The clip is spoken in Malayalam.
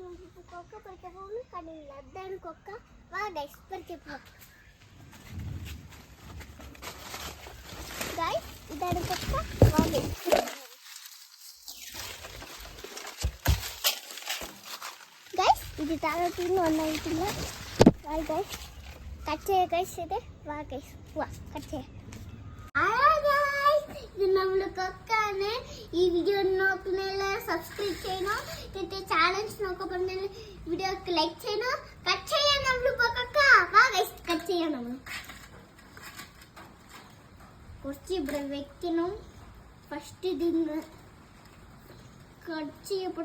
കൊക്ക പറിക്കാൻ പോകുന്നു കണ്ടില്ല. അതാണ് കൊക്ക. വാ ഗൈസ് പറിക്കാൻ പോവാം. ഗൈസ് ഇതാണ് കൊക്ക. വാ ഗൈസ്. ഗൈസ് ഇത് താഴോട്ടൊന്നും ഒന്നായിട്ടില്ല. വാ ഗൈസ് കട്ട് ചെയ്യാം ഗൈസ്. ഇത് വാ ഗൈസ് വാ കട്ട് ചെയ്യാം. ഇത് നമ്മള് കൊക്കാണ്. ഈ വീഡിയോ നോക്കുന്നതിൽ സബ്സ്ക്രൈബ് ചെയ്യണം. എന്നിട്ട് ചാലഞ്ച് നോക്കാൻ പറഞ്ഞ വീഡിയോക്ക് ലൈക്ക് ചെയ്യണം. കട്ട് ചെയ്യാൻ നമ്മളിപ്പോ കൊക്ക വാ ഗൈസ് കട്ട് ചെയ്യാം. നമ്മൾ കുറച്ച് ഇവിടെ വെക്കണം. ഫസ്റ്റ് ഇതിന്ന് കട്ട് ചെയ്യപ്പെട്ട